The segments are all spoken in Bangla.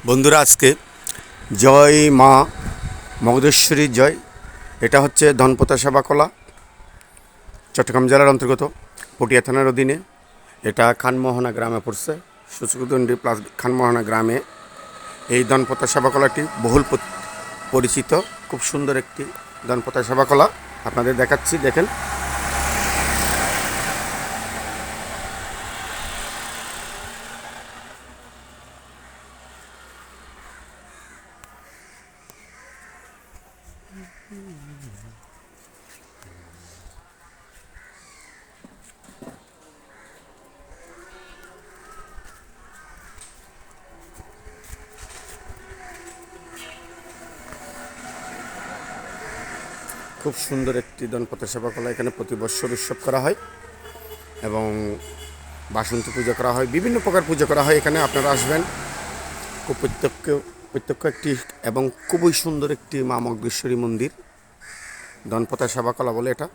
বন্ধুরা, আজকে জয় মা মগধেশ্বরী জয়। এটা হচ্ছে ধনপোতা সেবাকলা, চট্টগ্রাম জেলার অন্তর্গত পটিয়া থানার অধীনে। এটা খানমোহনা গ্রামে পড়ছে, সুচকুদণ্ডী প্লাস খানমোহনা গ্রামে এই ধনপোতা সেবাকলাটি বহুল পরিচিত। খুব সুন্দর একটি ধনপোতা সেবাকলা আপনাদের দেখাচ্ছি, দেখেন। খুব সুন্দর একটি ধনপোতা সেবাকলা। এখানে প্রতি বৎসর উৎসব করা হয় এবং বাসন্তী পূজা করা হয়, বিভিন্ন প্রকার পূজা করা হয়। এখানে আপনারা আসবেন। খুব প্রত্যক্ষ একটি এবং খুবই সুন্দর একটি মা মগধেশ্বরী মন্দির, ধনপোতা সেবাকলা বলে এটা।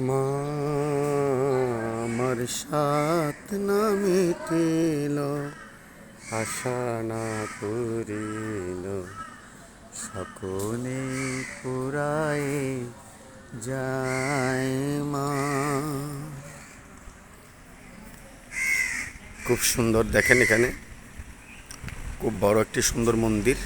মা আমার সাথ না মিটিল, আশা না করিল, সকলে পুরায় যায় মা। খুব সুন্দর, দেখেন এখানে খুব বড় একটি সুন্দর মন্দির।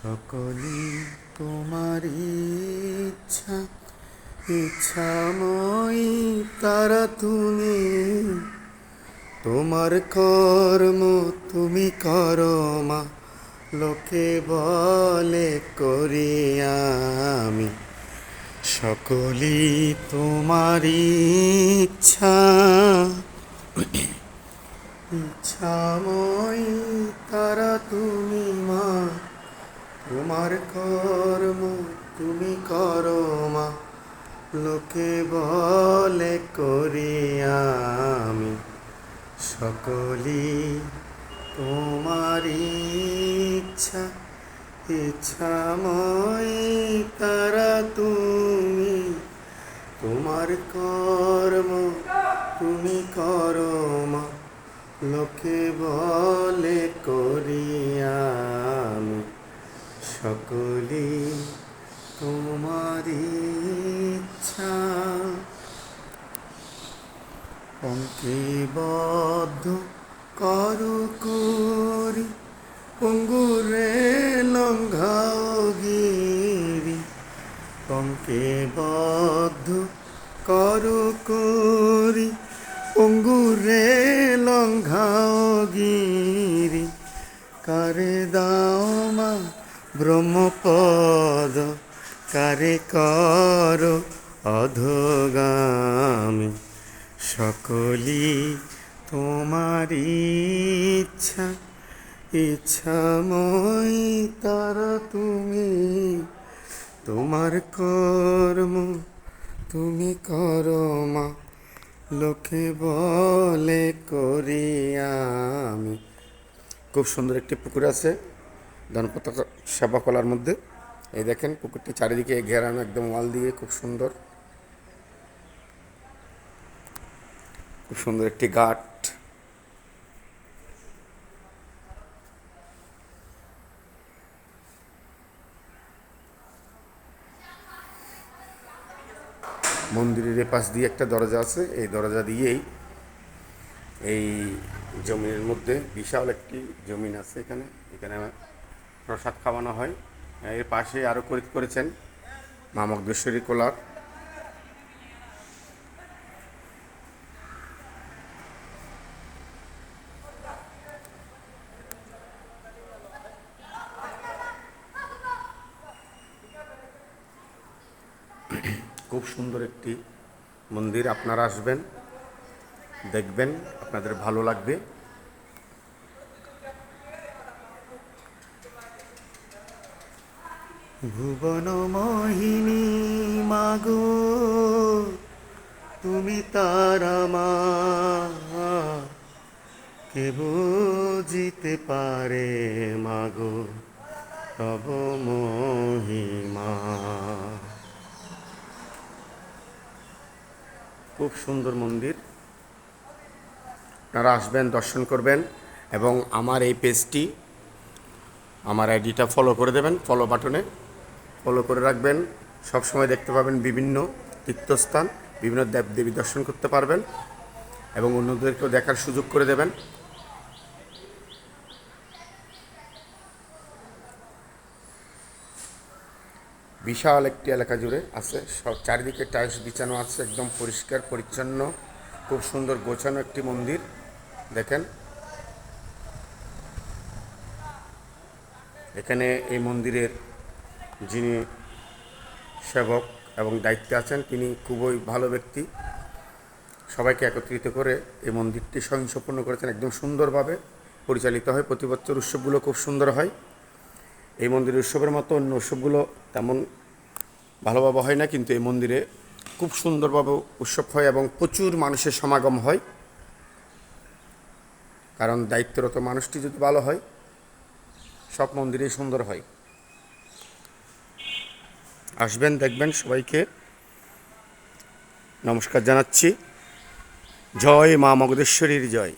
সকলে তোমার ইচ্ছা, ইচ্ছাময়ী তারা তুমি, তোমার কর্ম তুমি করো মা, লোকে বলে করি আমি। সকলেই তোমার ইচ্ছা, ইচ্ছাময়ী তারা তুমি মা, তোমার কর্ম তুমি করো মা, লোকে বলে করি আমি। সকলেই তোমার ইচ্ছা, ইচ্ছাময়ী তারা তুমি, তোমার কর্ম তুমি করো মা, লোকে বলে করি আমি। সকলেই তোমার ইচ্ছা। পঙ্ক্তিবদ্ধ করু করি, পঙ্গুরে লঙ্ঘাও গিরি, পঙ্ক্তিবদ্ধ করু করি, পঙ্গুরে লঙ্ঘাও গিরি, কারে দাও মা ব্রহ্মপদ, কারে কর অধগামী। সকলেই তোমার ইচ্ছা, ইচ্ছাময়ী তারা তুমি, তোমার কর্ম তুমি করো মা, লোকে বলে করি আমি। খুব সুন্দর একটি পুকুর আছে ধনপোতা সেবাকলার মধ্যে। এই দেখেন পুকুরটি চারিদিকে ঘেরানো, একদম ওয়াল দিয়ে। খুব সুন্দর, খুব সুন্দর একটি ঘাট। মন্দিরের পাশ দিয়ে একটা দরজা আছে, এই দরজা দিয়েই এই জমিনের মধ্যে বিশাল একটি জমিন আছে, এখানে এখানে প্রসাদ খাওয়ানো হয়। এর পাশে আরও করেছেন মা মগদেশ্বরী কোলার। খুব সুন্দর একটি মন্দির, আপনারা আসবেন, দেখবেন, আপনাদের ভালো লাগবে। ভুবন মোহিনী মাগো, তুমি তারা মা, কে বুঝিতে পারে মাগো তব মহিমা। খুব সুন্দর মন্দির, আপনারা আসবেন, দর্শন করবেন এবং আমার এই পেজটি, আমার আইডিটা ফলো করে দেবেন, ফলো বাটনে ফলো করে রাখবেন। সবসময় দেখতে পাবেন বিভিন্ন তীর্থস্থান, বিভিন্ন দেবদেবী দর্শন করতে পারবেন এবং অন্যদেরকেও দেখার সুযোগ করে দেবেন। বিশাল একটি এলাকা জুড়ে আছে, সব চারিদিকে টাইলস বিছানো আছে, একদম পরিষ্কার পরিচ্ছন্ন, খুব সুন্দর গোছানো একটি মন্দির। দেখেন, এখানে এই মন্দিরের যিনি সেবক এবং দায়িত্বে আছেন তিনি খুবই ভালো ব্যক্তি। সবাইকে একত্রিত করে এই মন্দিরটি স্বয়ংসম্পূর্ণ করেছেন, একদম সুন্দরভাবে পরিচালিত হয়। প্রতি বছর উৎসবগুলো খুব সুন্দর হয়। এই মন্দিরের উৎসবের মতো অন্য উৎসবগুলো তেমন ভালোভাবে হয় না, কিন্তু এই মন্দিরে খুব সুন্দরভাবে উৎসব হয় এবং প্রচুর মানুষের সমাগম হয়। কারণ দায়িত্বরত মানুষটি যদি ভালো হয়, সব মন্দিরেই সুন্দর হয়। আসবেন, দেখবেন। সবাইকে নমস্কার জানাচ্ছি। জয় মা মগদেশ্বরীর জয়।